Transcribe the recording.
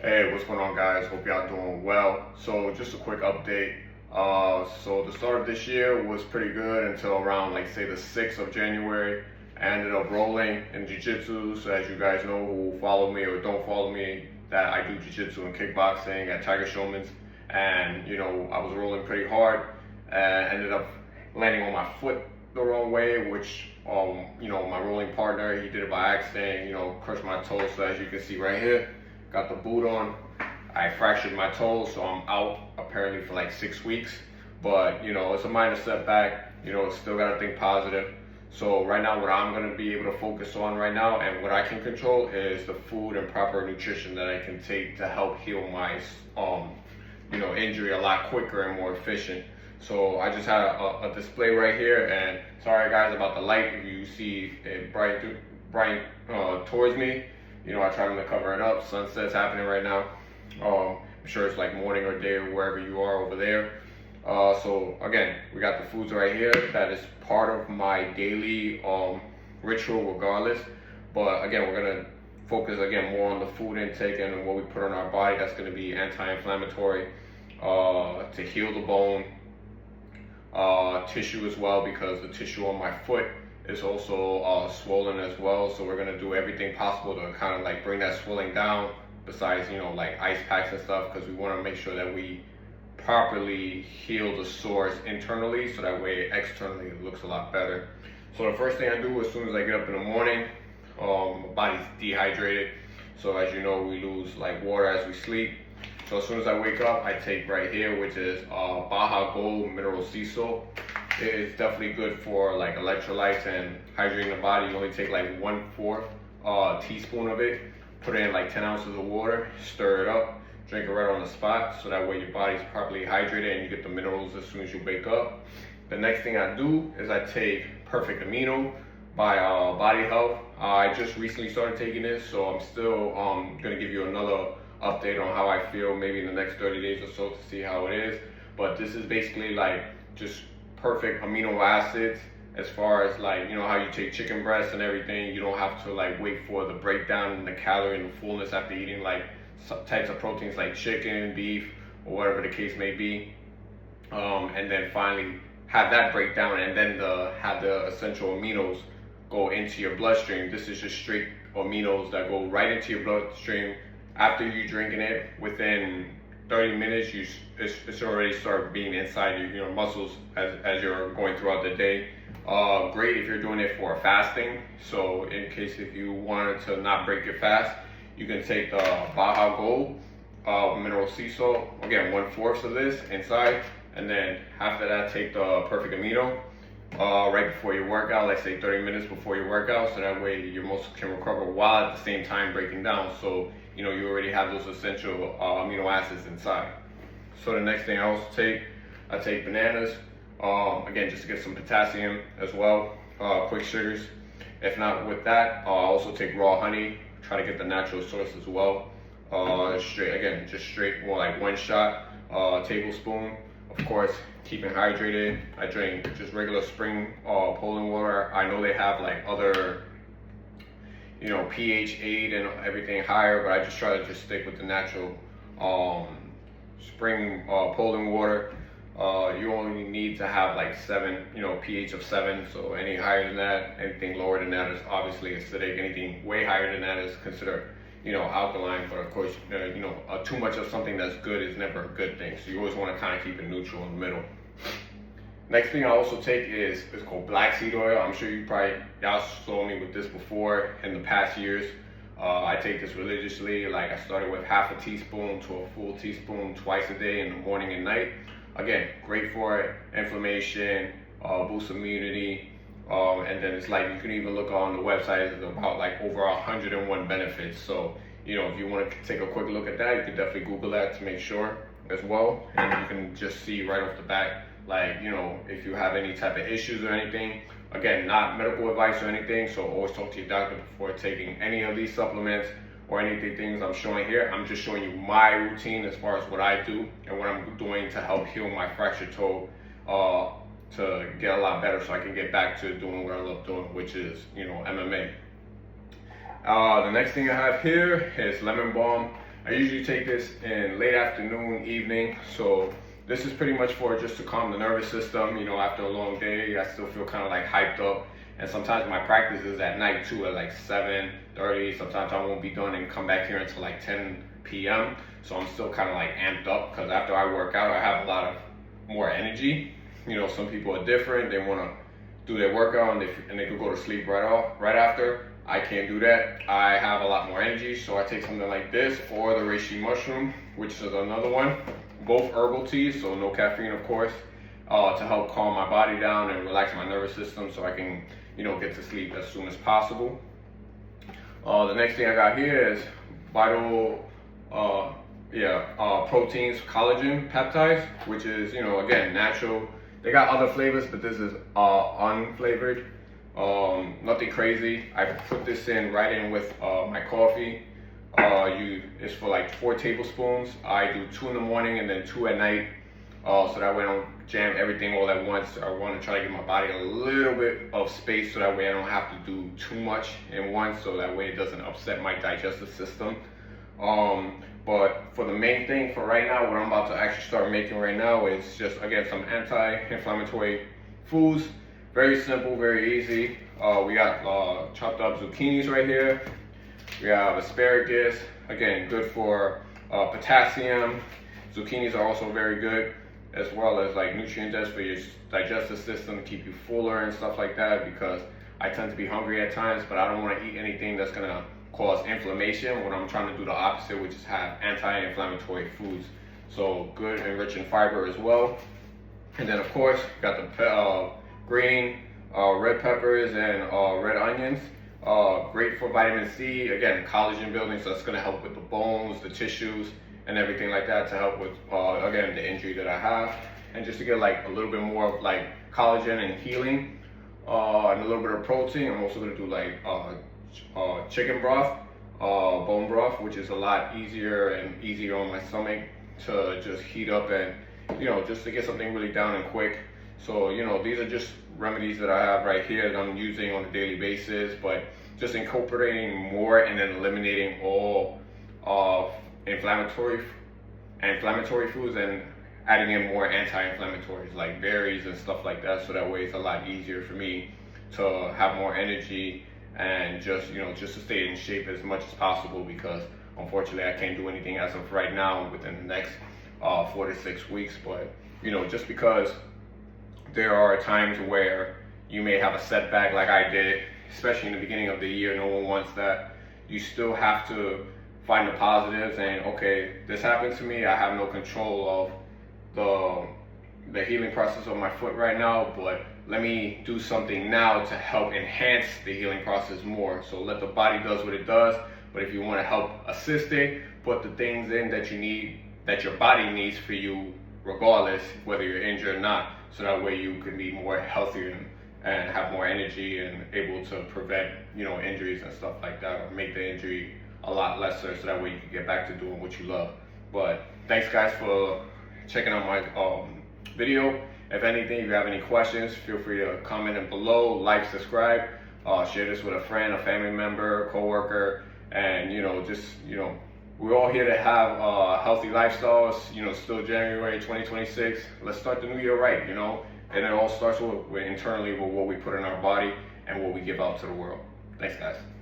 Hey, what's going on, guys? Hope y'all doing well. So just a quick update. So the start of this year was pretty good until around, like, say, the 6th of January. I ended up rolling in jiu-jitsu. So as you guys know who follow me or don't follow me, that I do jiu-jitsu and kickboxing at Tiger Showman's. And, I was rolling pretty hard and ended up landing on my foot the wrong way, which, my rolling partner, he did it by accident, crushed my toe. So as you can see right here, got the boot on. I fractured my toe, so I'm out apparently for like 6 weeks. But it's a minor setback. Still gotta think positive. So right now, what I'm gonna be able to focus on right now, and what I can control, is the food and proper nutrition that I can take to help heal my injury a lot quicker and more efficient. So I just had a display right here, and sorry guys about the light. If you see it bright towards me, I try to cover it up. Sunset's happening right now. I'm sure it's like morning or day or wherever you are over there. So again, we got the foods right here. That is part of my daily ritual regardless. But again, we're gonna focus again more on the food intake and what we put on our body. That's gonna be anti-inflammatory, to heal the bone, tissue as well, because the tissue on my foot is also swollen as well. So we're gonna do everything possible to kind of like bring that swelling down, besides like ice packs and stuff, because we want to make sure that we properly heal the source internally, so that way externally it looks a lot better. So the first thing I do as soon as I get up in the morning, my body's dehydrated, so as you know, we lose like water as we sleep. So as soon as I wake up, I take right here, which is Baja Gold Mineral Sea Salt. It is definitely good for like electrolytes and hydrating the body. You only take like 1/4 teaspoon of it, put it in like 10 ounces of water, stir it up, drink it right on the spot, so that way your body's properly hydrated and you get the minerals as soon as you wake up. The next thing I do is I take Perfect Amino by Body Health. I just recently started taking this, so I'm still gonna give you another update on how I feel maybe in the next 30 days or so to see how it is. But this is basically like just perfect amino acids, as far as like, how you take chicken breast and everything. You don't have to like wait for the breakdown in the calorie and the fullness after eating like some types of proteins like chicken, beef, or whatever the case may be. And then finally have that breakdown, and then have the essential aminos go into your bloodstream. This is just straight aminos that go right into your bloodstream. After you drinking it, within 30 minutes, it's already start being inside your muscles as you're going throughout the day. Great if you're doing it for fasting. So in case if you wanted to not break your fast, you can take the Baja Gold Mineral Sea Salt. Again, 1/4 of this inside, and then after that, take the Perfect Amino right before your workout, let's say 30 minutes before your workout, so that way your muscles can recover while at the same time breaking down. So you already have those essential amino acids inside. So the next thing I take bananas, again, just to get some potassium as well, quick sugars. If not with that, I'll also take raw honey, try to get the natural source as well. Straight, more like 1 shot, tablespoon. Of course, keeping hydrated. I drink just regular spring Poland water. I know they have like other pH 8 and everything higher, but I just try to just stick with the natural spring Poland water. You only need to have like 7, pH of 7. So any higher than that, anything lower than that is obviously acidic. Anything way higher than that is considered, alkaline. But of course, too much of something that's good is never a good thing. So you always want to kind of keep it neutral in the middle. Next thing I also take is called black seed oil. I'm sure y'all saw me with this before in the past years. I take this religiously. Like I started with 1/2 teaspoon to a full teaspoon twice a day, in the morning and night. Again, great for inflammation, boost immunity, and then it's like you can even look on the website. It's about like over 101 benefits. So if you want to take a quick look at that, you can definitely Google that to make sure as well, and you can just see right off the bat, like, if you have any type of issues or anything. Again, not medical advice or anything, so always talk to your doctor before taking any of these supplements or anything things I'm showing here. I'm just showing you my routine as far as what I do and what I'm doing to help heal my fractured toe, to get a lot better so I can get back to doing what I love doing, which is, MMA. The next thing I have here is lemon balm. I usually take this in late afternoon, evening. So this is pretty much for just to calm the nervous system. You know, after a long day, I still feel kind of like hyped up. And sometimes my practice is at night too, at like 7:30. Sometimes I won't be done and come back here until like 10 p.m. So I'm still kind of like amped up, because after I work out, I have a lot of more energy. You know, some people are different. They want to do their workout and they could go to sleep right after. I can't do that. I have a lot more energy, so I take something like this or the reishi mushroom, which is another one. Both herbal teas, so no caffeine, of course, to help calm my body down and relax my nervous system, so I can, you know, get to sleep as soon as possible. The next thing I got here is Vital, proteins, collagen peptides, which is, you know, again, natural. They got other flavors, but this is unflavored. Nothing crazy. I put this right in with my coffee. It's for like 4 tablespoons. I do 2 in the morning and then 2 at night. So that way I don't jam everything all at once. I want to try to give my body a little bit of space, so that way I don't have to do too much in one, so that way it doesn't upset my digestive system. But for the main thing for right now, what I'm about to actually start making right now is just, again, some anti-inflammatory foods. Very simple, very easy. We got chopped up zucchinis right here. We have asparagus, again, good for potassium. Zucchinis are also very good, as well as like nutrient dense for your digestive system, keep you fuller and stuff like that, because I tend to be hungry at times, but I don't want to eat anything that's gonna cause inflammation, when I'm trying to do the opposite, which is have anti-inflammatory foods. So good and rich in fiber as well. And then of course, got the green red peppers and red onions. Great for vitamin C, again, collagen building, so that's gonna help with the bones, the tissues, and everything like that, to help with, again, the injury that I have. And just to get like a little bit more of like collagen and healing, and a little bit of protein. I'm also gonna do like chicken broth, bone broth, which is a lot easier on my stomach to just heat up, and, you know, just to get something really down and quick. So, you know, these are just remedies that I have right here that I'm using on a daily basis, but just incorporating more and then eliminating all inflammatory foods and adding in more anti-inflammatories like berries and stuff like that, so that way it's a lot easier for me to have more energy and just, you know, just to stay in shape as much as possible, because unfortunately I can't do anything as of right now within the next 4 to 6 weeks. But, you know, just because there are times where you may have a setback like I did, especially in the beginning of the year, no one wants that. You still have to find the positives, and okay, this happened to me, I have no control of the healing process of my foot right now, but let me do something now to help enhance the healing process more. So let the body does what it does, but if you want to help assist it, put the things in that you need, that your body needs for you, regardless whether you're injured or not, so that way you can be more healthier and have more energy and able to prevent, you know, injuries and stuff like that, or make the injury a lot lesser, so that way you can get back to doing what you love. But thanks guys for checking out my video. If anything, if you have any questions, feel free to comment it below, like, subscribe, share this with a friend, a family member, co-worker, and, you know, just, you know, we're all here to have healthy lifestyles. You know, still January 2026. Let's start the new year right, you know, and it all starts with internally with what we put in our body and what we give out to the world. Thanks guys.